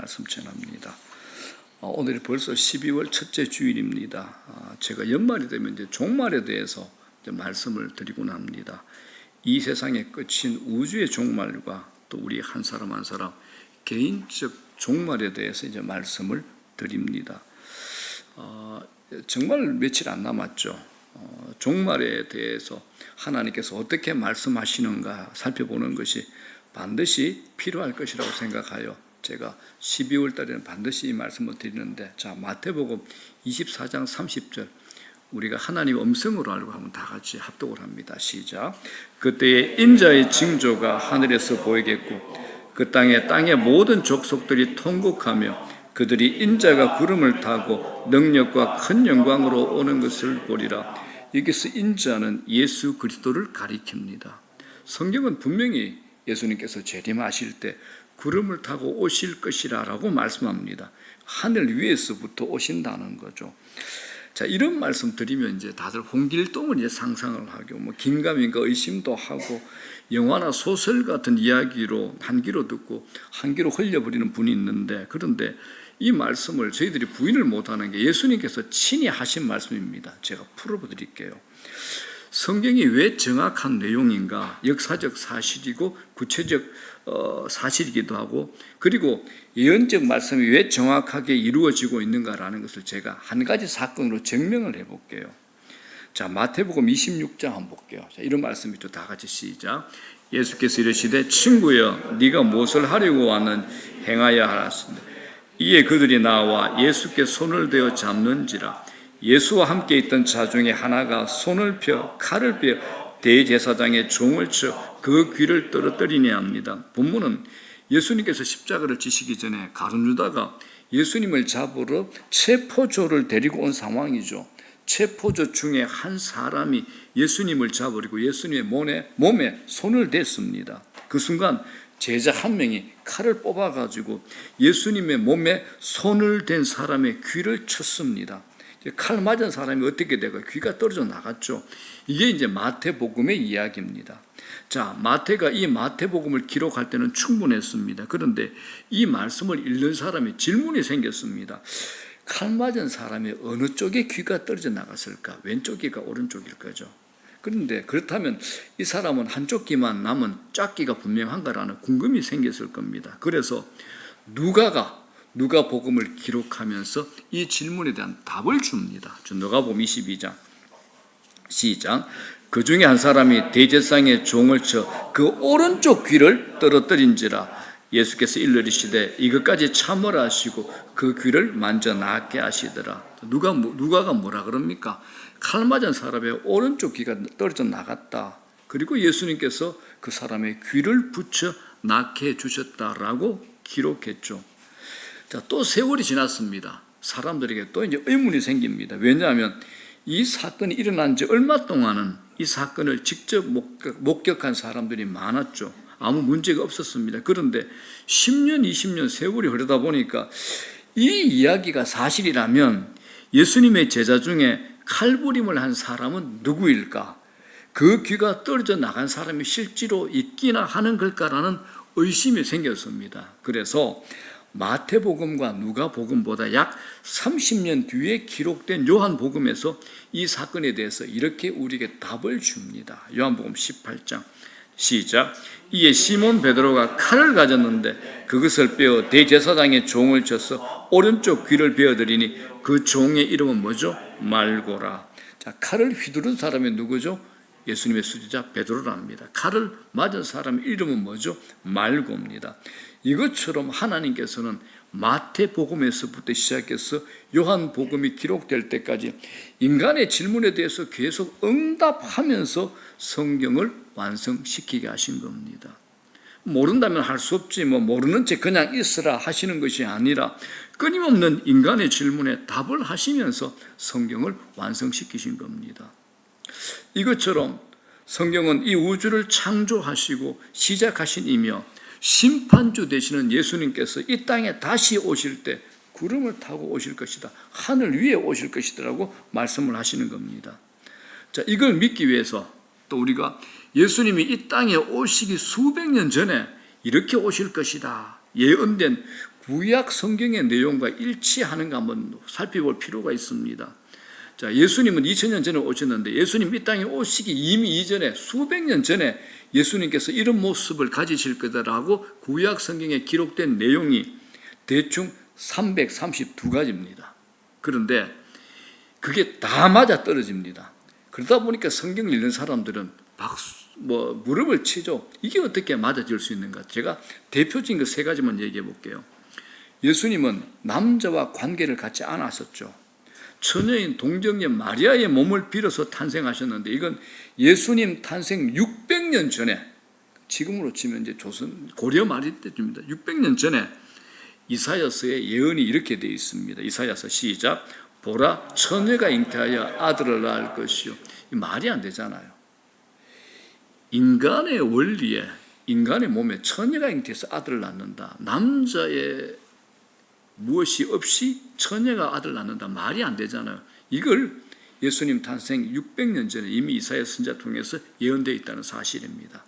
말씀 전합니다. 오늘이 벌써 12월 첫째 주일입니다. 제가 연말이 되면 이제 종말에 대해서 이제 말씀을 드리곤 합니다. 이 세상의 끝인 우주의 종말과 또 우리 한 사람 한 사람 개인적 종말에 대해서 이제 말씀을 드립니다. 정말 며칠 안 남았죠. 종말에 대해서 하나님께서 어떻게 말씀하시는가 살펴보는 것이 반드시 필요할 것이라고 생각하여 제가 12월 달에는 반드시 이 말씀을 드리는데, 자, 마태복음 24장 30절 우리가 하나님의 음성으로 알고 하면 다 같이 합독을 합니다. 시작. 그때에 인자의 징조가 하늘에서 보이겠고 그 땅의 모든 족속들이 통곡하며 그들이 인자가 구름을 타고 능력과 큰 영광으로 오는 것을 보리라. 여기서 인자는 예수 그리스도를 가리킵니다. 성경은 분명히 예수님께서 재림하실 때 구름을 타고 오실 것이라 라고 말씀합니다. 하늘 위에서부터 오신다는 거죠. 자, 이런 말씀 드리면 이제 다들 홍길동을 이제 상상을 하고 긴가민가 의심도 하고 영화나 소설 같은 이야기로 한 귀로 듣고 한 귀로 흘려버리는 분이 있는데, 그런데 이 말씀을 저희들이 부인을 못하는 게 예수님께서 친히 하신 말씀입니다. 제가 풀어드릴게요. 성경이 왜 정확한 내용인가, 역사적 사실이고 구체적 사실이기도 하고, 그리고 예언적 말씀이 왜 정확하게 이루어지고 있는가라는 것을 제가 한 가지 사건으로 증명을 해볼게요. 자, 마태복음 26장 한번 볼게요. 자, 이런 말씀이 또 다 같이 시작. 예수께서 이르시되 친구여 네가 무엇을 하려고 왔는 행하여 하라시니 이에 그들이 나와 예수께 손을 대어 잡는지라. 예수와 함께 있던 자 중에 하나가 손을 펴 칼을 빼어 대제사장의 종을 쳐 그 귀를 떨어뜨리니 합니다. 본문은 예수님께서 십자가를 지시기 전에 가룟유다가 예수님을 잡으러 체포조를 데리고 온 상황이죠. 체포조 중에 한 사람이 예수님을 잡으려고 예수님의 몸에 손을 댔습니다. 그 순간 제자 한 명이 칼을 뽑아가지고 예수님의 몸에 손을 댄 사람의 귀를 쳤습니다. 칼 맞은 사람이 어떻게 되고 귀가 떨어져 나갔죠. 이게 이제 마태복음의 이야기입니다. 자, 마태가 이 마태복음을 기록할 때는 충분했습니다. 그런데 이 말씀을 읽는 사람이 질문이 생겼습니다. 칼 맞은 사람이 어느 쪽에 귀가 떨어져 나갔을까? 왼쪽일까 오른쪽일 거죠. 그런데 그렇다면 이 사람은 한쪽 귀만 남은 짝귀가 분명한가라는 궁금이 생겼을 겁니다. 그래서 누가복음을 기록하면서 이 질문에 대한 답을 줍니다. 누가복음 22장 시작. 그 중에 한 사람이 대제사장의 종을 쳐 그 오른쪽 귀를 떨어뜨린지라. 예수께서 일러리시되 이것까지 참으라 하시고 그 귀를 만져 낫게 하시더라. 누가가 뭐라 그럽니까? 칼 맞은 사람의 오른쪽 귀가 떨어져 나갔다. 그리고 예수님께서 그 사람의 귀를 붙여 낫게 해주셨다라고 기록했죠. 자, 또 세월이 지났습니다. 사람들에게 또 이제 의문이 생깁니다. 왜냐하면 이 사건이 일어난 지 얼마 동안은 이 사건을 직접 목격한 사람들이 많았죠. 아무 문제가 없었습니다. 그런데 10년, 20년 세월이 흐르다 보니까 이 이야기가 사실이라면 예수님의 제자 중에 칼부림을 한 사람은 누구일까? 그 귀가 떨어져 나간 사람이 실제로 있기나 하는 걸까라는 의심이 생겼습니다. 그래서 마태복음과 누가복음보다 약 30년 뒤에 기록된 요한복음에서 이 사건에 대해서 이렇게 우리에게 답을 줍니다. 요한복음 18장 시작. 이에 시몬 베드로가 칼을 가졌는데 그것을 빼어 대제사장의 종을 쳐서 오른쪽 귀를 베어들이니 그 종의 이름은 뭐죠? 말고라. 자, 칼을 휘두른 사람이 누구죠? 예수님의 수제자 베드로랍니다. 칼을 맞은 사람의 이름은 뭐죠? 말고입니다. 이것처럼 하나님께서는 마태복음에서부터 시작해서 요한복음이 기록될 때까지 인간의 질문에 대해서 계속 응답하면서 성경을 완성시키게 하신 겁니다. 모른다면 할 수 없지, 모르는 채 그냥 있으라 하시는 것이 아니라 끊임없는 인간의 질문에 답을 하시면서 성경을 완성시키신 겁니다. 이것처럼 성경은 이 우주를 창조하시고 시작하신 이며 심판주 되시는 예수님께서 이 땅에 다시 오실 때 구름을 타고 오실 것이다, 하늘 위에 오실 것이다라고 말씀을 하시는 겁니다. 자, 이걸 믿기 위해서 또 우리가 예수님이 이 땅에 오시기 수백 년 전에 이렇게 오실 것이다, 예언된 구약 성경의 내용과 일치하는가 한번 살펴볼 필요가 있습니다. 자, 예수님은 2000년 전에 오셨는데 예수님 이 땅에 오시기 이미 이전에 수백 년 전에 예수님께서 이런 모습을 가지실 거다라고 구약 성경에 기록된 내용이 대충 332가지입니다. 그런데 그게 다 맞아 떨어집니다. 그러다 보니까 성경을 읽는 사람들은 무릎을 치죠. 이게 어떻게 맞아질 수 있는가? 제가 대표적인 그 3가지만 얘기해 볼게요. 예수님은 남자와 관계를 갖지 않았었죠. 처녀인 동정녀 마리아의 몸을 빌어서 탄생하셨는데 이건 예수님 탄생 600년 전에, 지금으로 치면 이제 조선 고려 말 때쯤입니다. 600년 전에 이사야서의 예언이 이렇게 되어 있습니다. 이사야서 시작. 보라, 처녀가 잉태하여 아들을 낳을 것이요. 말이 안 되잖아요. 인간의 원리에, 인간의 몸에 처녀가 잉태해서 아들을 낳는다. 남자의 무엇이 없이 처녀가 아들 낳는다. 말이 안 되잖아요. 이걸 예수님 탄생 600년 전에 이미 이사야 선지자 통해서 예언되어 있다는 사실입니다.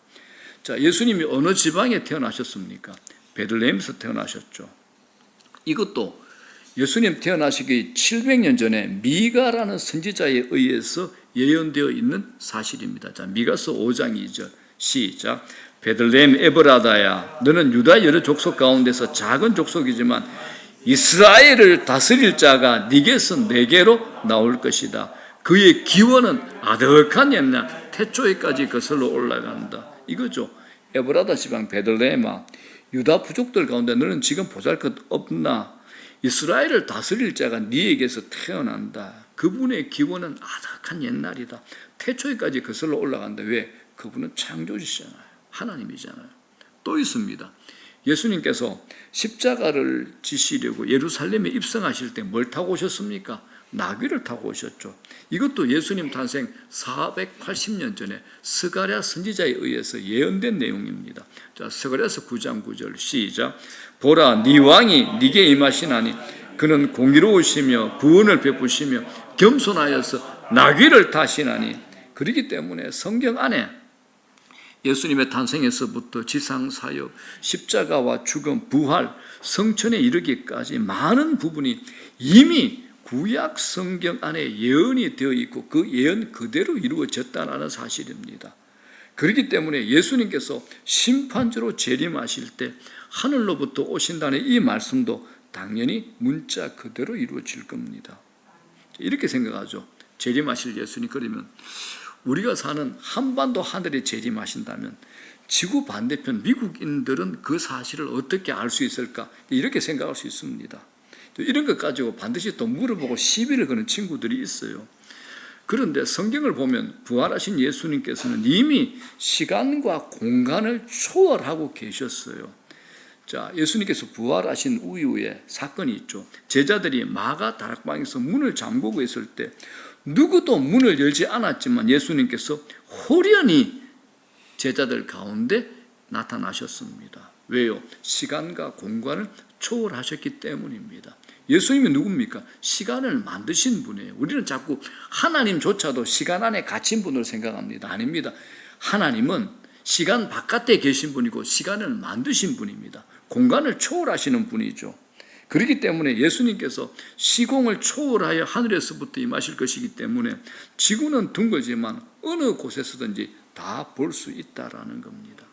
자, 예수님이 어느 지방에 태어나셨습니까? 베들레헴에서 태어나셨죠. 이것도 예수님 태어나시기 700년 전에 미가라는 선지자에 의해서 예언되어 있는 사실입니다. 자, 미가서 5장 2절 시작. 베들레헴 에브라다야, 너는 유다 여러 족속 가운데서 작은 족속이지만 이스라엘을 다스릴 자가 네게서 내게로 나올 것이다. 그의 기원은 아득한 옛날 태초에까지 거슬러 올라간다. 이거죠. 에브라다 지방 베들레헴아, 유다 부족들 가운데 너는 지금 보잘것없나? 이스라엘을 다스릴 자가 네에게서 태어난다. 그분의 기원은 아득한 옛날이다. 태초에까지 거슬러 올라간다. 왜? 그분은 창조주시잖아요. 하나님이잖아요. 또 있습니다. 예수님께서 십자가를 지시려고 예루살렘에 입성하실 때 뭘 타고 오셨습니까? 나귀를 타고 오셨죠. 이것도 예수님 탄생 480년 전에 스가랴 선지자에 의해서 예언된 내용입니다. 자, 스가랴서 9장 9절 시작. 보라, 네 왕이 네게 임하시나니 그는 공의로우시며 구원을 베푸시며 겸손하여서 나귀를 타시나니. 그렇기 때문에 성경 안에 예수님의 탄생에서부터 지상사역, 십자가와 죽음, 부활, 성천에 이르기까지 많은 부분이 이미 구약 성경 안에 예언이 되어 있고 그 예언 그대로 이루어졌다는 사실입니다. 그렇기 때문에 예수님께서 심판주로 재림하실 때 하늘로부터 오신다는 이 말씀도 당연히 문자 그대로 이루어질 겁니다. 이렇게 생각하죠. 재림하실 예수님. 그러면 우리가 사는 한반도 하늘에 재림하신다면 지구 반대편 미국인들은 그 사실을 어떻게 알 수 있을까? 이렇게 생각할 수 있습니다. 이런 것 가지고 반드시 또 물어보고 시비를 거는 친구들이 있어요. 그런데 성경을 보면 부활하신 예수님께서는 이미 시간과 공간을 초월하고 계셨어요. 자, 예수님께서 부활하신 이후에 사건이 있죠. 제자들이 마가 다락방에서 문을 잠그고 있을 때 누구도 문을 열지 않았지만 예수님께서 호련히 제자들 가운데 나타나셨습니다. 왜요? 시간과 공간을 초월하셨기 때문입니다. 예수님이 누굽니까? 시간을 만드신 분이에요. 우리는 자꾸 하나님조차도 시간 안에 갇힌 분으로 생각합니다. 아닙니다. 하나님은 시간 바깥에 계신 분이고 시간을 만드신 분입니다. 공간을 초월하시는 분이죠. 그렇기 때문에 예수님께서 시공을 초월하여 하늘에서부터 임하실 것이기 때문에 지구는 둥글지만 어느 곳에서든지 다 볼 수 있다라는 겁니다.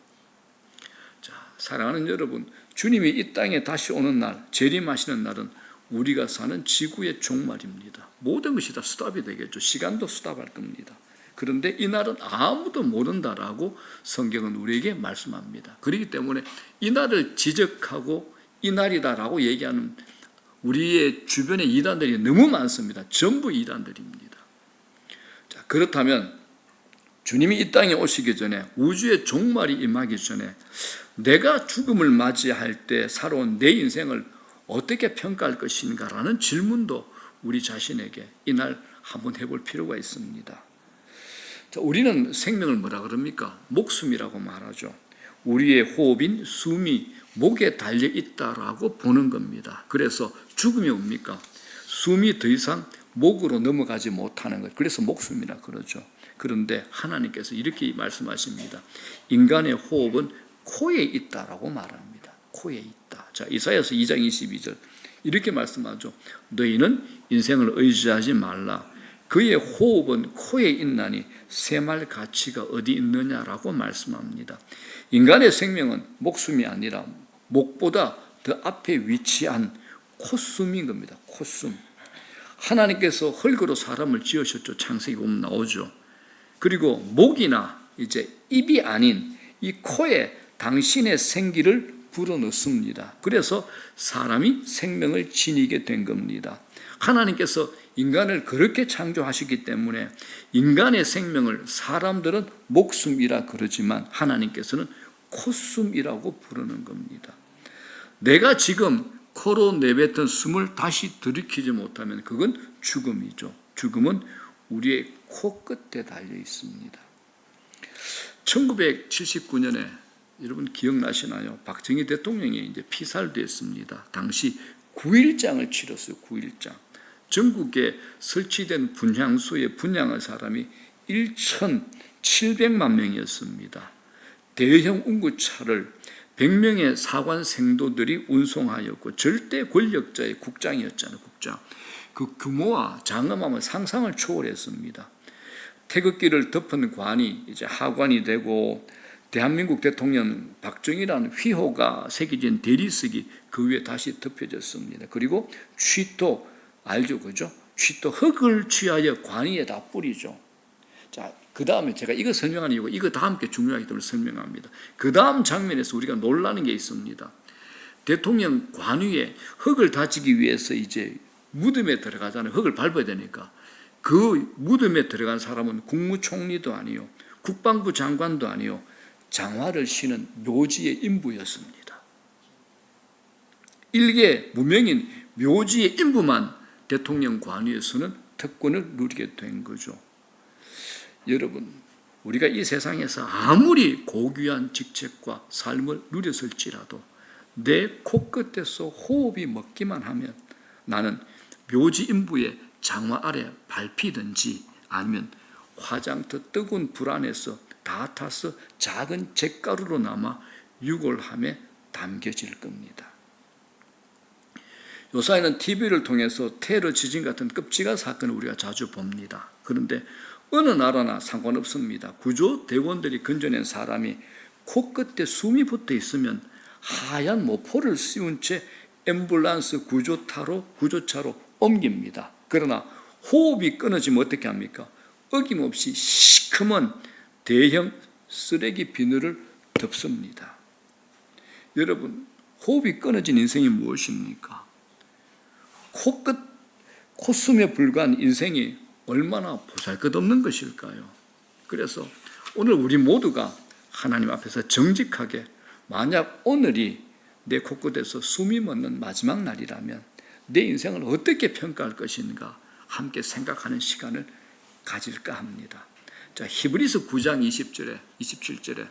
자, 사랑하는 여러분, 주님이 이 땅에 다시 오는 날, 재림하시는 날은 우리가 사는 지구의 종말입니다. 모든 것이 다 스탑이 되겠죠. 시간도 스탑할 겁니다. 그런데 이 날은 아무도 모른다라고 성경은 우리에게 말씀합니다. 그렇기 때문에 이 날을 지적하고 이 날이다라고 얘기하는 우리의 주변에 이단들이 너무 많습니다. 전부 이단들입니다. 자, 그렇다면 주님이 이 땅에 오시기 전에, 우주의 종말이 임하기 전에 내가 죽음을 맞이할 때 살아온 내 인생을 어떻게 평가할 것인가라는 질문도 우리 자신에게 이날 한번 해볼 필요가 있습니다. 자, 우리는 생명을 뭐라 그럽니까? 목숨이라고 말하죠. 우리의 호흡인 숨이 목에 달려 있다라고 보는 겁니다. 그래서 죽음이 뭡니까? 숨이 더 이상 목으로 넘어가지 못하는 것. 그래서 목숨이라 그러죠. 그런데 하나님께서 이렇게 말씀하십니다. 인간의 호흡은 코에 있다라고 말합니다. 코에 있다. 자, 이사야서 2장 22절 이렇게 말씀하죠. 너희는 인생을 의지하지 말라. 그의 호흡은 코에 있나니 새말 가치가 어디 있느냐라고 말씀합니다. 인간의 생명은 목숨이 아니라 목보다 더 앞에 위치한 콧숨인 겁니다. 콧숨. 하나님께서 흙으로 사람을 지으셨죠. 창세기 보면 나오죠. 그리고 목이나 이제 입이 아닌 이 코에 당신의 생기를 불어넣습니다. 그래서 사람이 생명을 지니게 된 겁니다. 하나님께서 인간을 그렇게 창조하시기 때문에 인간의 생명을 사람들은 목숨이라 그러지만 하나님께서는 콧숨이라고 부르는 겁니다. 내가 지금 코로 내뱉은 숨을 다시 들이키지 못하면 그건 죽음이죠. 죽음은 우리의 코끝에 달려 있습니다. 1979년에 여러분 기억나시나요? 박정희 대통령이 이제 피살됐습니다. 당시 9.1장을 치렀어요. 9.1장. 전국에 설치된 분향소에 분향한 사람이 1,700만 명이었습니다. 대형 운구차를 100명의 사관 생도들이 운송하였고 절대 권력자의 국장이었잖아요. 국장. 그 규모와 장엄함은 상상을 초월했습니다. 태극기를 덮은 관이 이제 하관이 되고 대한민국 대통령 박정희라는 휘호가 새겨진 대리석이 그 위에 다시 덮여졌습니다. 그리고 취토 알죠, 그죠? 취토 흙을 취하여 관위에다 뿌리죠. 자, 그 다음에 제가 이거 설명하는 이유가 이거 다음 게 중요하기 때문에 설명합니다. 그 다음 장면에서 우리가 놀라는 게 있습니다. 대통령 관위에 흙을 다지기 위해서 이제 무덤에 들어가잖아요. 흙을 밟아야 되니까. 그 무덤에 들어간 사람은 국무총리도 아니요, 국방부 장관도 아니요, 장화를 신은 묘지의 인부였습니다. 일개 무명인 묘지의 인부만 대통령 관위에서는 특권을 누리게 된 거죠. 여러분, 우리가 이 세상에서 아무리 고귀한 직책과 삶을 누렸을지라도 내 코끝에서 호흡이 먹기만 하면 나는 묘지 인부의 장화 아래 밟히든지 아니면 화장터 뜨거운 불 안에서 다 타서 작은 잿가루로 남아 유골함에 담겨질 겁니다. 요사이는 TV를 통해서 테러 지진 같은 끔찍한 사건을 우리가 자주 봅니다. 그런데 어느 나라나 상관없습니다. 구조대원들이 건져낸 사람이 코끝에 숨이 붙어 있으면 하얀 모포를 씌운 채 앰뷸런스 구조차로 옮깁니다. 그러나 호흡이 끊어지면 어떻게 합니까? 어김없이 시커먼 대형 쓰레기 비늘을 덮습니다. 여러분, 호흡이 끊어진 인생이 무엇입니까? 콧숨에 불과한 인생이 얼마나 보잘것없는 것일까요? 그래서 오늘 우리 모두가 하나님 앞에서 정직하게 만약 오늘이 내 코끝에서 숨이 멎는 마지막 날이라면 내 인생을 어떻게 평가할 것인가 함께 생각하는 시간을 가질까 합니다. 자, 히브리서 9장 20절에 27절에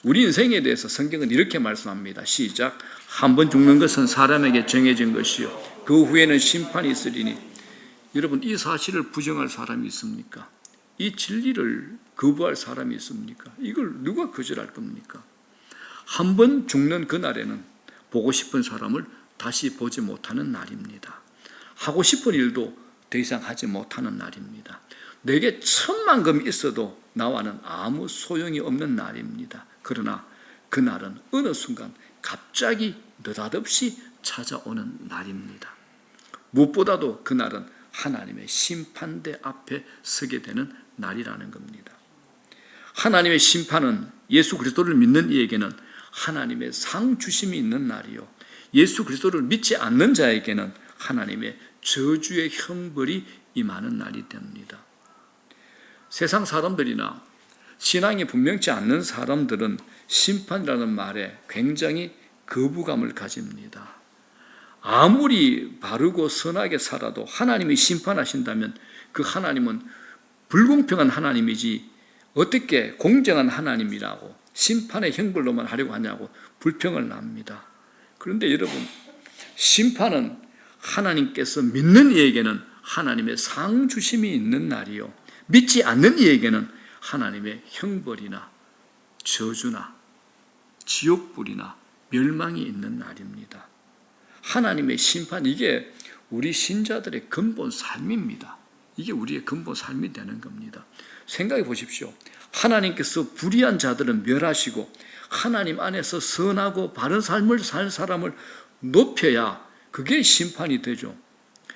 우리 인생에 대해서 성경은 이렇게 말씀합니다. 시작. 한 번 죽는 것은 사람에게 정해진 것이요 그 후에는 심판이 있으리니. 여러분, 이 사실을 부정할 사람이 있습니까? 이 진리를 거부할 사람이 있습니까? 이걸 누가 거절할 겁니까? 한 번 죽는 그날에는 보고 싶은 사람을 다시 보지 못하는 날입니다. 하고 싶은 일도 더 이상 하지 못하는 날입니다. 내게 1,000만금 있어도 나와는 아무 소용이 없는 날입니다. 그러나 그날은 어느 순간 갑자기 느닷없이 찾아오는 날입니다. 무엇보다도 그날은 하나님의 심판대 앞에 서게 되는 날이라는 겁니다. 하나님의 심판은 예수 그리스도를 믿는 이에게는 하나님의 상 주심이 있는 날이요, 예수 그리스도를 믿지 않는 자에게는 하나님의 저주의 형벌이 임하는 날이 됩니다. 세상 사람들이나 신앙이 분명치 않는 사람들은 심판이라는 말에 굉장히 거부감을 가집니다. 아무리 바르고 선하게 살아도 하나님이 심판하신다면 그 하나님은 불공평한 하나님이지 어떻게 공정한 하나님이라고 심판의 형벌로만 하려고 하냐고 불평을 납니다. 그런데 여러분, 심판은 하나님께서 믿는 이에게는 하나님의 상 주심이 있는 날이요, 믿지 않는 이에게는 하나님의 형벌이나 저주나 지옥불이나 멸망이 있는 날입니다. 하나님의 심판, 이게 우리 신자들의 근본 삶입니다. 이게 우리의 근본 삶이 되는 겁니다. 생각해 보십시오. 하나님께서 불의한 자들은 멸하시고 하나님 안에서 선하고 바른 삶을 살 사람을 높여야 그게 심판이 되죠.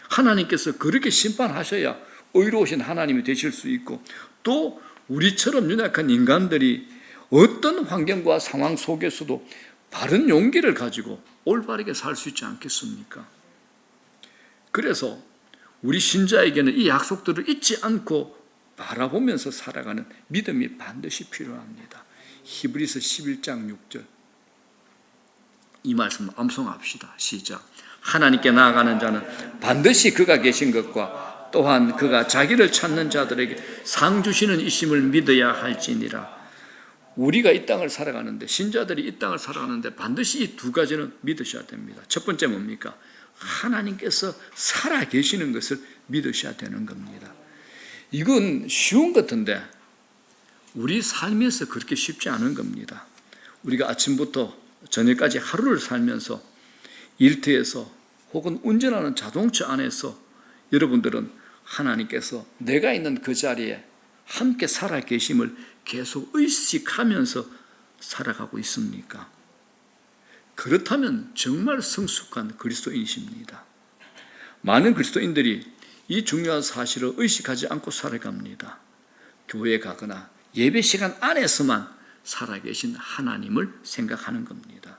하나님께서 그렇게 심판하셔야 의로우신 하나님이 되실 수 있고, 또 우리처럼 연약한 인간들이 어떤 환경과 상황 속에서도 바른 용기를 가지고 올바르게 살 수 있지 않겠습니까? 그래서 우리 신자에게는 이 약속들을 잊지 않고 바라보면서 살아가는 믿음이 반드시 필요합니다. 히브리서 11장 6절, 이 말씀 암송합시다. 시작. 하나님께 나아가는 자는 반드시 그가 계신 것과 또한 그가 자기를 찾는 자들에게 상 주시는 이심을 믿어야 할지니라. 우리가 이 땅을 살아가는데, 신자들이 이 땅을 살아가는데 반드시 이 두 가지는 믿으셔야 됩니다. 첫 번째 뭡니까? 하나님께서 살아계시는 것을 믿으셔야 되는 겁니다. 이건 쉬운 것 같은데 우리 삶에서 그렇게 쉽지 않은 겁니다. 우리가 아침부터 저녁까지 하루를 살면서 일터에서 혹은 운전하는 자동차 안에서 여러분들은 하나님께서 내가 있는 그 자리에 함께 살아계심을 계속 의식하면서 살아가고 있습니까? 그렇다면 정말 성숙한 그리스도인이십니다. 많은 그리스도인들이 이 중요한 사실을 의식하지 않고 살아갑니다. 교회에 가거나 예배 시간 안에서만 살아계신 하나님을 생각하는 겁니다.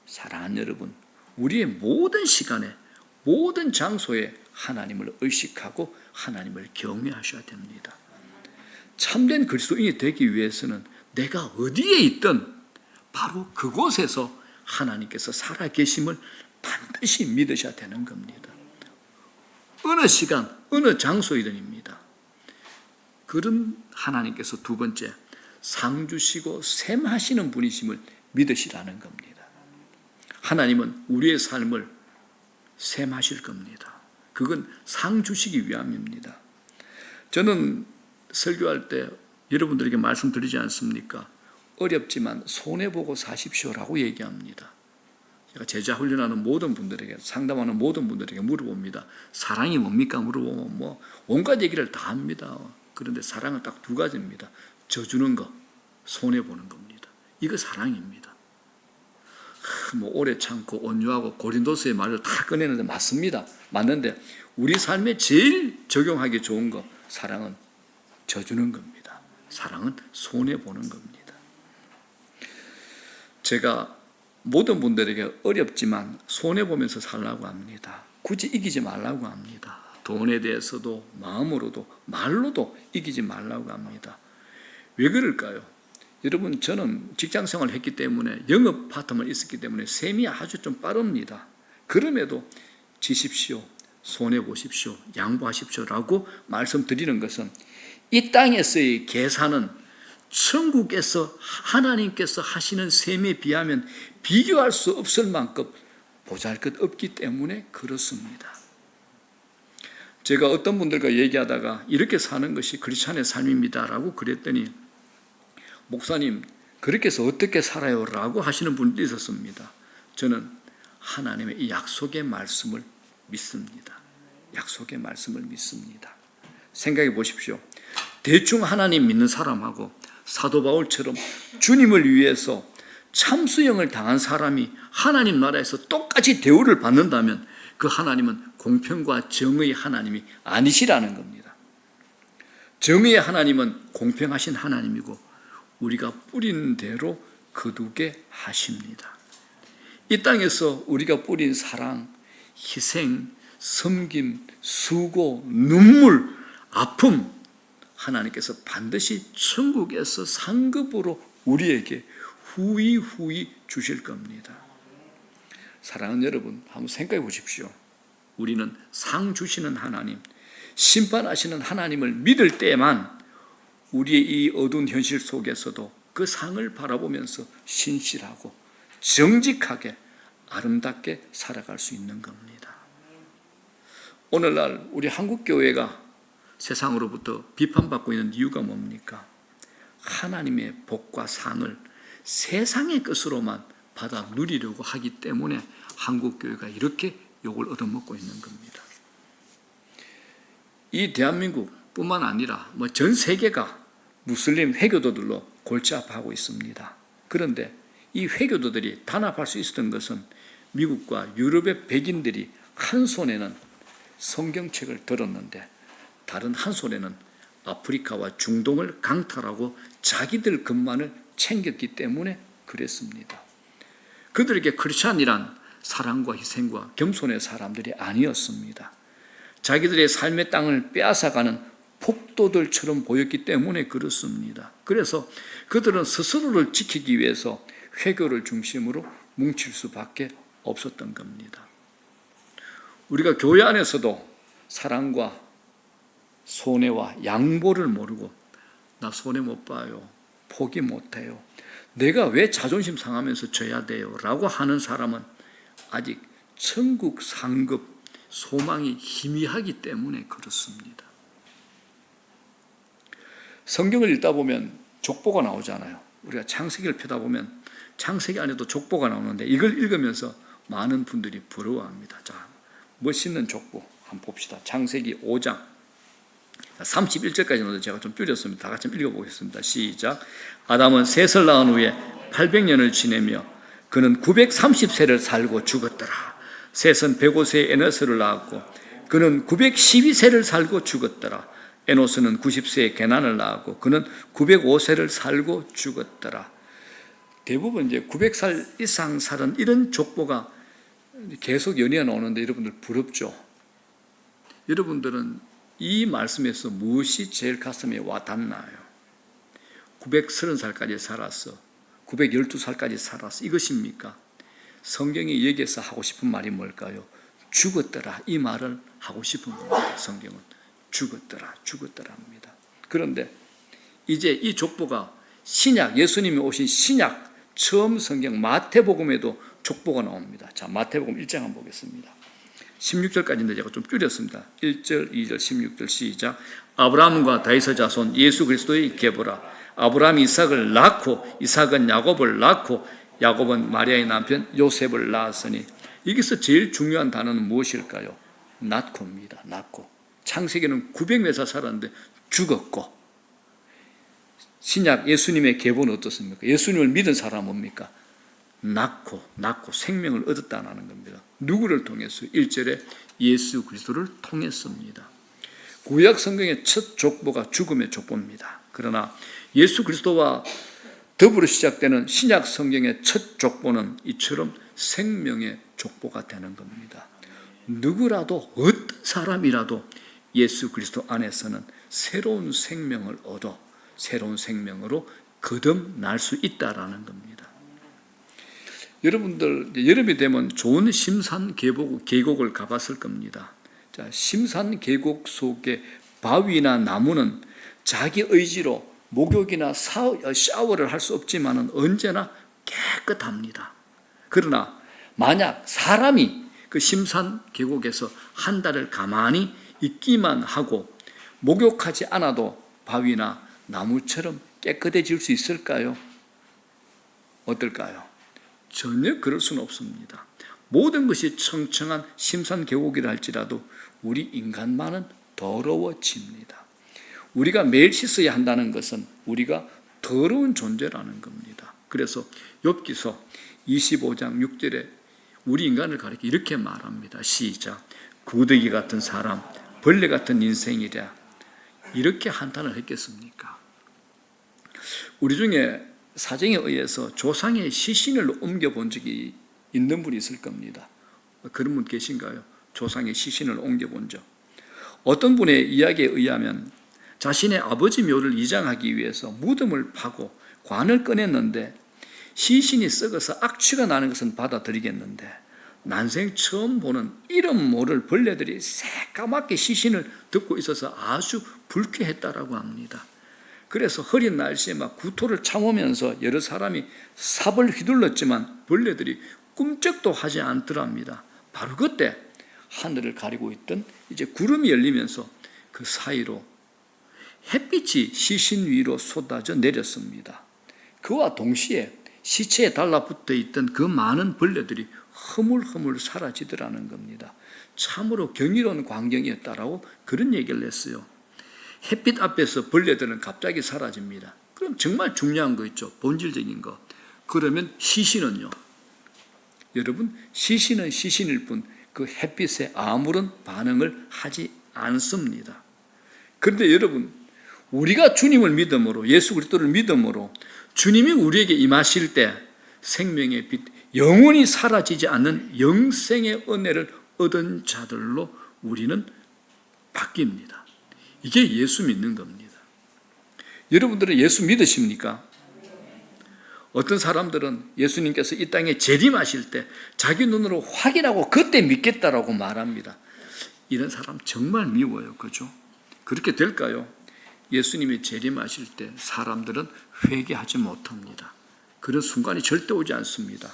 사랑하는 여러분, 우리의 모든 시간에 모든 장소에 하나님을 의식하고 하나님을 경외하셔야 됩니다. 참된 그리스도인이 되기 위해서는 내가 어디에 있든 바로 그곳에서 하나님께서 살아계심을 반드시 믿으셔야 되는 겁니다. 어느 시간, 어느 장소이든입니다. 그런 하나님께서 두 번째, 상 주시고 셈하시는 분이심을 믿으시라는 겁니다. 하나님은 우리의 삶을 셈하실 겁니다. 그건 상 주시기 위함입니다. 저는 설교할 때 여러분들에게 말씀드리지 않습니까? 어렵지만 손해보고 사십시오라고 얘기합니다. 제가 제자 훈련하는 모든 분들에게, 상담하는 모든 분들에게 물어봅니다. 사랑이 뭡니까? 물어보면 온갖 얘기를 다 합니다. 그런데 사랑은 딱 두 가지입니다. 져주는 거, 손해보는 겁니다. 이거 사랑입니다. 오래 참고 온유하고 고린도서의 말을 다 꺼내는데 맞습니다. 맞는데 우리 삶에 제일 적용하기 좋은 거, 사랑은 져주는 겁니다. 사랑은 손해보는 겁니다. 제가 모든 분들에게 어렵지만 손해보면서 살라고 합니다. 굳이 이기지 말라고 합니다. 돈에 대해서도 마음으로도 말로도 이기지 말라고 합니다. 왜 그럴까요? 여러분, 저는 직장생활을 했기 때문에 영업 파트만 있었기 때문에 셈이 아주 좀 빠릅니다. 그럼에도 지십시오, 손해보십시오, 양보하십시오라고 말씀드리는 것은 이 땅에서의 계산은 천국에서 하나님께서 하시는 셈에 비하면 비교할 수 없을 만큼 보잘것없기 때문에 그렇습니다. 제가 어떤 분들과 얘기하다가 이렇게 사는 것이 크리스찬의 삶입니다라고 그랬더니, 목사님 그렇게 해서 어떻게 살아요? 라고 하시는 분도 있었습니다. 저는 하나님의 이 약속의 말씀을 믿습니다. 약속의 말씀을 믿습니다. 생각해 보십시오. 대충 하나님 믿는 사람하고 사도 바울처럼 주님을 위해서 참수형을 당한 사람이 하나님 나라에서 똑같이 대우를 받는다면 그 하나님은 공평과 정의의 하나님이 아니시라는 겁니다. 정의의 하나님은 공평하신 하나님이고 우리가 뿌린 대로 거두게 하십니다. 이 땅에서 우리가 뿌린 사랑, 희생, 섬김, 수고, 눈물, 아픔, 하나님께서 반드시 천국에서 상급으로 우리에게 후히 주실 겁니다. 사랑하는 여러분, 한번 생각해 보십시오. 우리는 상 주시는 하나님, 심판하시는 하나님을 믿을 때만 우리의 이 어두운 현실 속에서도 그 상을 바라보면서 신실하고 정직하게 아름답게 살아갈 수 있는 겁니다. 오늘날 우리 한국교회가 세상으로부터 비판받고 있는 이유가 뭡니까? 하나님의 복과 상을 세상의 것으로만 받아 누리려고 하기 때문에 한국 교회가 이렇게 욕을 얻어먹고 있는 겁니다. 이 대한민국뿐만 아니라 전 세계가 무슬림 회교도들로 골치 아파하고 있습니다. 그런데 이 회교도들이 단합할 수 있었던 것은 미국과 유럽의 백인들이 한 손에는 성경책을 들었는데 다른 한 손에는 아프리카와 중동을 강탈하고 자기들 것만을 챙겼기 때문에 그랬습니다. 그들에게 크리스찬이란 사랑과 희생과 겸손의 사람들이 아니었습니다. 자기들의 삶의 땅을 빼앗아가는 폭도들처럼 보였기 때문에 그렇습니다. 그래서 그들은 스스로를 지키기 위해서 회교를 중심으로 뭉칠 수밖에 없었던 겁니다. 우리가 교회 안에서도 사랑과 손해와 양보를 모르고 나 손해 못 봐요, 포기 못해요, 내가 왜 자존심 상하면서 져야 돼요 라고 하는 사람은 아직 천국 상급 소망이 희미하기 때문에 그렇습니다. 성경을 읽다 보면 족보가 나오잖아요. 우리가 창세기를 펴다 보면 창세기 안에도 족보가 나오는데 이걸 읽으면서 많은 분들이 부러워합니다. 자, 멋있는 족보 한번 봅시다. 창세기 5장 31절까지는 제가 좀 줄였습니다. 다 같이 읽어보겠습니다. 시작. 아담은 셋을 낳은 후에 800년을 지내며 그는 930세를 살고 죽었더라. 셋은 105세에 에노스를 낳았고 그는 912세를 살고 죽었더라. 에노스는 90세에 게난을 낳았고 그는 905세를 살고 죽었더라. 대부분 이제 900살 이상 살은 이런 족보가 계속 연이어 나오는데 여러분들 부럽죠? 여러분들은 이 말씀에서 무엇이 제일 가슴에 와 닿나요? 930살까지 살았어, 912살까지 살았어, 이것입니까? 성경이 여기에서 하고 싶은 말이 뭘까요? 죽었더라, 이 말을 하고 싶은 겁니다. 성경은 죽었더라, 죽었더라 합니다. 그런데 이제 이 족보가 신약, 예수님이 오신 신약 처음 성경 마태복음에도 족보가 나옵니다. 자, 마태복음 1장 한번 보겠습니다. 16절까지인데 제가 좀 줄였습니다. 1절, 2절, 16절 시작. 아브라함과 다윗의 자손 예수 그리스도의 계보라. 아브라함이 이삭을 낳고 이삭은 야곱을 낳고 야곱은 마리아의 남편 요셉을 낳았으니 여기서 제일 중요한 단어는 무엇일까요? 낳고입니다. 낳고. 창세기는 900몇 살 살았는데 죽었고, 신약 예수님의 계보는 어떻습니까? 예수님을 믿은 사람은 뭡니까? 낳고 생명을 얻었다는 겁니다. 누구를 통해서? 1절에 예수 그리스도를 통했습니다. 구약 성경의 첫 족보가 죽음의 족보입니다. 그러나 예수 그리스도와 더불어 시작되는 신약 성경의 첫 족보는 이처럼 생명의 족보가 되는 겁니다. 누구라도 어떤 사람이라도 예수 그리스도 안에서는 새로운 생명을 얻어 새로운 생명으로 거듭날 수 있다라는 겁니다. 여러분들 여름이 되면 좋은 심산 계곡을 가봤을 겁니다. 자, 심산 계곡 속에 바위나 나무는 자기 의지로 목욕이나 샤워를 할 수 없지만은 언제나 깨끗합니다. 그러나 만약 사람이 그 심산 계곡에서 한 달을 가만히 있기만 하고 목욕하지 않아도 바위나 나무처럼 깨끗해질 수 있을까요? 어떨까요? 전혀 그럴 수는 없습니다. 모든 것이 청청한 심산 계곡이라 할지라도 우리 인간만은 더러워집니다. 우리가 매일 씻어야 한다는 것은 우리가 더러운 존재라는 겁니다. 그래서 욥기서 25장 6절에 우리 인간을 가리켜 이렇게 말합니다. 시작. 구더기 같은 사람, 벌레 같은 인생이랴. 이렇게 한탄을 했겠습니까? 우리 중에 사정에 의해서 조상의 시신을 옮겨본 적이 있는 분이 있을 겁니다. 그런 분 계신가요? 조상의 시신을 옮겨본 적. 어떤 분의 이야기에 의하면 자신의 아버지 묘를 이장하기 위해서 무덤을 파고 관을 꺼냈는데 시신이 썩어서 악취가 나는 것은 받아들이겠는데 난생 처음 보는 이름 모를 벌레들이 새까맣게 시신을 덮고 있어서 아주 불쾌했다라고 합니다. 그래서 흐린 날씨에 막 구토를 참으면서 여러 사람이 삽을 휘둘렀지만 벌레들이 꿈쩍도 하지 않더랍니다. 바로 그때 하늘을 가리고 있던 이제 구름이 열리면서 그 사이로 햇빛이 시신 위로 쏟아져 내렸습니다. 그와 동시에 시체에 달라붙어 있던 그 많은 벌레들이 허물허물 사라지더라는 겁니다. 참으로 경이로운 광경이었다라고 그런 얘기를 했어요. 햇빛 앞에서 벌레들은 갑자기 사라집니다. 그럼 정말 중요한 거 있죠. 본질적인 거. 그러면 시신은요. 여러분, 시신은 시신일 뿐 그 햇빛에 아무런 반응을 하지 않습니다. 그런데 여러분, 우리가 주님을 믿음으로, 예수 그리스도를 믿음으로 주님이 우리에게 임하실 때 생명의 빛, 영원히 사라지지 않는 영생의 은혜를 얻은 자들로 우리는 바뀝니다. 이게 예수 믿는 겁니다. 여러분들은 예수 믿으십니까? 어떤 사람들은 예수님께서 이 땅에 재림하실 때 자기 눈으로 확인하고 그때 믿겠다라고 말합니다. 이런 사람 정말 미워요. 그죠? 그렇게 될까요? 예수님이 재림하실 때 사람들은 회개하지 못합니다. 그런 순간이 절대 오지 않습니다.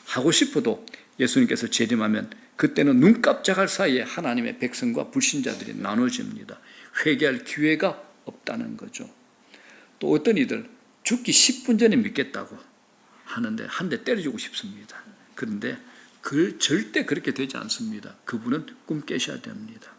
하고 싶어도 예수님께서 재림하면 그때는 눈 깜짝할 사이에 하나님의 백성과 불신자들이 나눠집니다. 회개할 기회가 없다는 거죠. 또 어떤 이들 죽기 10분 전에 믿겠다고 하는데 한 대 때려주고 싶습니다. 그런데 절대 그렇게 되지 않습니다. 그분은 꿈 깨셔야 됩니다.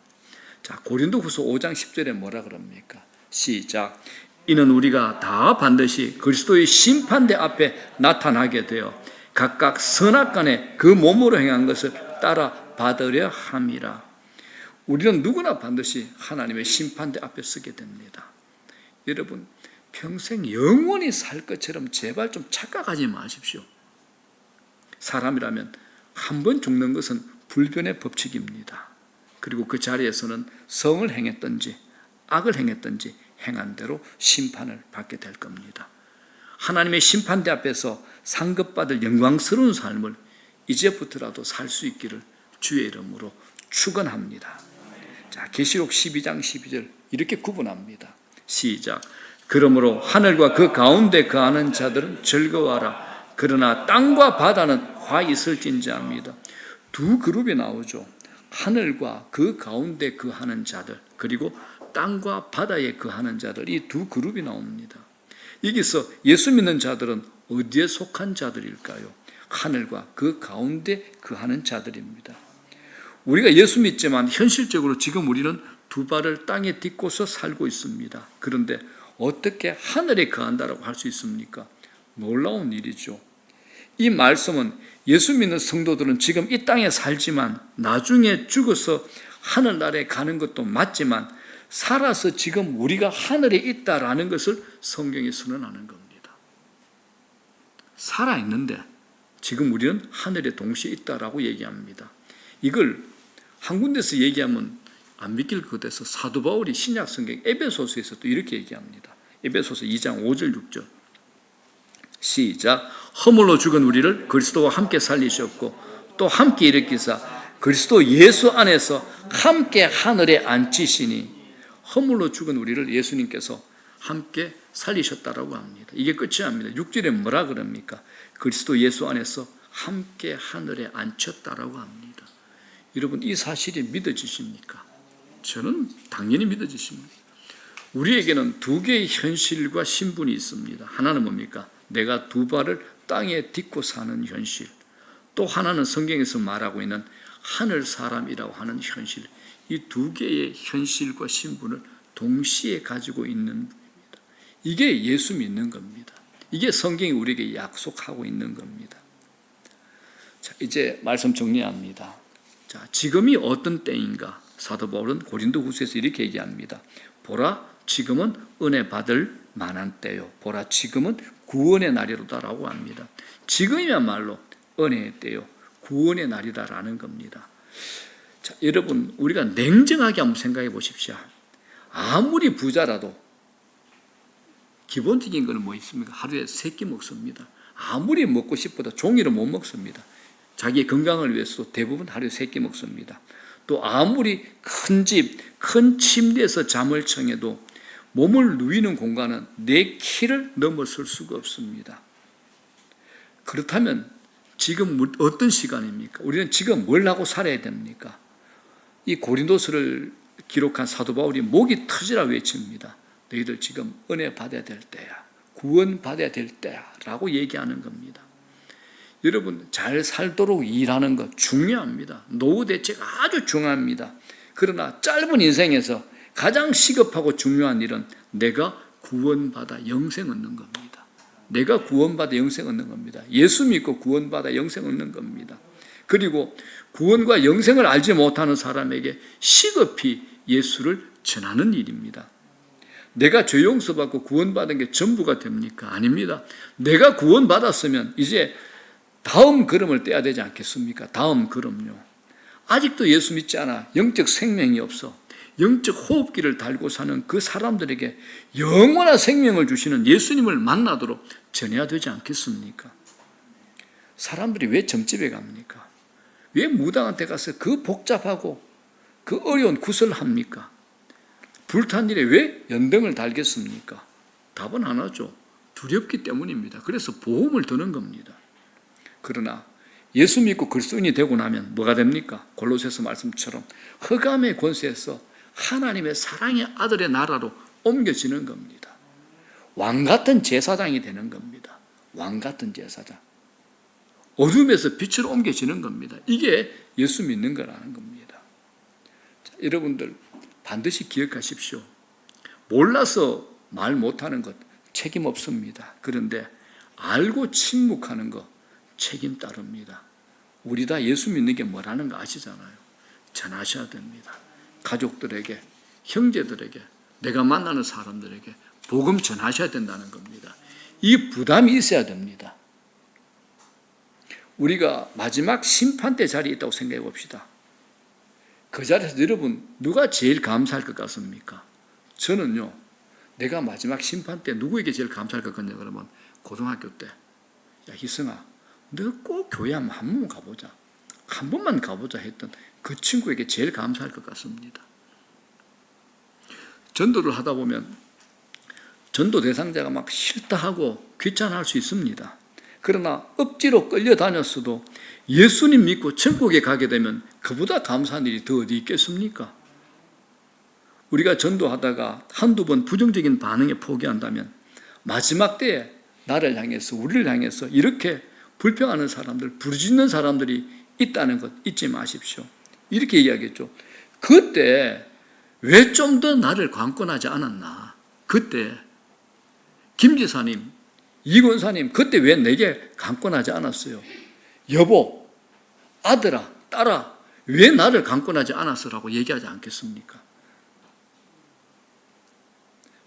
자, 고린도후서 5장 10절에 뭐라 그럽니까? 시작. 이는 우리가 다 반드시 그리스도의 심판대 앞에 나타나게 되어 각각 선악간에 그 몸으로 행한 것을 따라 받으려 함이라. 우리는 누구나 반드시 하나님의 심판대 앞에 서게 됩니다. 여러분, 평생 영원히 살 것처럼 제발 좀 착각하지 마십시오. 사람이라면 한 번 죽는 것은 불변의 법칙입니다. 그리고 그 자리에서는 성을 행했든지 악을 행했든지 행한 대로 심판을 받게 될 겁니다. 하나님의 심판대 앞에서 상급받을 영광스러운 삶을 이제부터라도 살 수 있기를 주의 이름으로 축원합니다. 자, 계시록 12장 12절 이렇게 구분합니다. 시작. 그러므로 하늘과 그 가운데 거하는 자들은 즐거워하라. 그러나 땅과 바다는 화 있을진저합니다. 두 그룹이 나오죠. 하늘과 그 가운데 거하는 자들, 그리고 땅과 바다에 거하는 자들, 이 두 그룹이 나옵니다. 여기서 예수 믿는 자들은 어디에 속한 자들일까요? 하늘과 그 가운데 거하는 자들입니다. 우리가 예수 믿지만 현실적으로 지금 우리는 두 발을 땅에 딛고서 살고 있습니다. 그런데 어떻게 하늘에 거한다라고 할 수 있습니까? 놀라운 일이죠. 이 말씀은 예수 믿는 성도들은 지금 이 땅에 살지만 나중에 죽어서 하늘나라에 가는 것도 맞지만 살아서 지금 우리가 하늘에 있다라는 것을 성경이 선언하는 겁니다. 살아있는데 지금 우리는 하늘에 동시에 있다라고 얘기합니다. 이걸 한 군데서 얘기하면 안 믿길 것 같아서 사도 바울이 신약 성경 에베소서에서 또 이렇게 얘기합니다. 에베소서 2장 5절 6절 시작. 허물로 죽은 우리를 그리스도와 함께 살리셨고 또 함께 일으키사 그리스도 예수 안에서 함께 하늘에 앉히시니. 허물로 죽은 우리를 예수님께서 함께 살리셨다라고 합니다. 이게 끝이 아닙니다. 6절에 뭐라 그럽니까? 그리스도 예수 안에서 함께 하늘에 앉혔다라고 합니다. 여러분, 이 사실이 믿어지십니까? 저는 당연히 믿어지십니다. 우리에게는 두 개의 현실과 신분이 있습니다. 하나는 뭡니까? 내가 두 발을 땅에 딛고 사는 현실. 또 하나는 성경에서 말하고 있는 하늘 사람이라고 하는 현실. 이 두 개의 현실과 신분을 동시에 가지고 있는 분입니다. 이게 예수 믿는 겁니다. 이게 성경이 우리에게 약속하고 있는 겁니다. 자, 이제 말씀 정리합니다. 자, 지금이 어떤 때인가? 사도 바울은 고린도후서에서 이렇게 얘기합니다. 보라, 지금은 은혜 받을 만한 때요. 보라, 지금은 구원의 날이로다라고 합니다. 지금이야말로 은혜의 때요, 구원의 날이다라는 겁니다. 자, 여러분, 우리가 냉정하게 한번 생각해 보십시오. 아무리 부자라도 기본적인 건 뭐 있습니까? 하루에 3끼 먹습니다. 아무리 먹고 싶어도 종일은 못 먹습니다. 자기의 건강을 위해서도 대부분 하루에 3끼 먹습니다. 또 아무리 큰 집, 큰 침대에서 잠을 청해도 몸을 누이는 공간은 내 키를 넘어설 수가 없습니다. 그렇다면 지금 어떤 시간입니까? 우리는 지금 뭘 하고 살아야 됩니까? 이 고린도서를 기록한 사도 바울이 목이 터지라 외칩니다. 너희들 지금 은혜 받아야 될 때야, 구원 받아야 될 때야 라고 얘기하는 겁니다. 여러분 잘 살도록 일하는 것 중요합니다. 노후 대책 아주 중요합니다. 그러나 짧은 인생에서 가장 시급하고 중요한 일은 내가 구원받아 영생 얻는 겁니다. 내가 구원받아 영생 얻는 겁니다. 예수 믿고 구원받아 영생 얻는 겁니다. 그리고 구원과 영생을 알지 못하는 사람에게 시급히 예수를 전하는 일입니다. 내가 죄 용서받고 구원받은 게 전부가 됩니까? 아닙니다. 내가 구원받았으면 이제 다음 걸음을 떼야 되지 않겠습니까? 다음 걸음요. 아직도 예수 믿지 않아 영적 생명이 없어 영적 호흡기를 달고 사는 그 사람들에게 영원한 생명을 주시는 예수님을 만나도록 전해야 되지 않겠습니까? 사람들이 왜 점집에 갑니까? 왜 무당한테 가서 그 복잡하고 그 어려운 구슬을 합니까? 불탄 일에 왜 연등을 달겠습니까? 답은 하나죠. 두렵기 때문입니다. 그래서 보험을 드는 겁니다. 그러나 예수 믿고 그리스도인이 되고 나면 뭐가 됩니까? 골로새서 말씀처럼 흑암의 권세에서 하나님의 사랑의 아들의 나라로 옮겨지는 겁니다. 왕같은 제사장이 되는 겁니다. 왕같은 제사장. 어둠에서 빛으로 옮겨지는 겁니다. 이게 예수 믿는 거라는 겁니다. 자, 여러분들 반드시 기억하십시오. 몰라서 말 못하는 것 책임 없습니다. 그런데 알고 침묵하는 것 책임 따릅니다. 우리 다 예수 믿는 게 뭐라는 거 아시잖아요. 전하셔야 됩니다. 가족들에게, 형제들에게, 내가 만나는 사람들에게 복음 전하셔야 된다는 겁니다. 이 부담이 있어야 됩니다. 우리가 마지막 심판대 자리에 있다고 생각해 봅시다. 그 자리에서 여러분 누가 제일 감사할 것 같습니까? 저는요, 내가 마지막 심판대 누구에게 제일 감사할 것 같냐 그러면 고등학교 때, 야 희승아, 너 꼭 교회 한 번만 가보자, 한 번만 가보자 했던 그 친구에게 제일 감사할 것 같습니다. 전도를 하다 보면 전도 대상자가 막 싫다 하고 귀찮아할 수 있습니다. 그러나 억지로 끌려다녔어도 예수님 믿고 천국에 가게 되면 그보다 감사한 일이 더 어디 있겠습니까? 우리가 전도하다가 한두 번 부정적인 반응에 포기한다면 마지막 때에 나를 향해서, 우리를 향해서 이렇게 불평하는 사람들, 부르짖는 사람들이 있다는 것 잊지 마십시오. 이렇게 이야기했죠. 그때 왜 좀 더 나를 관건하지 않았나? 그때 김 지사님, 이 권사님 그때 왜 내게 관건하지 않았어요? 여보, 아들아, 딸아, 왜 나를 관건하지 않았어라고 얘기하지 않겠습니까?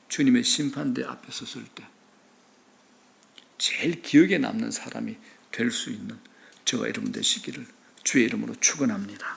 주님의 심판대 앞에 섰을 때 제일 기억에 남는 사람이 될 수 있는 저와 여러분 되시기를 주의 이름으로 축원합니다.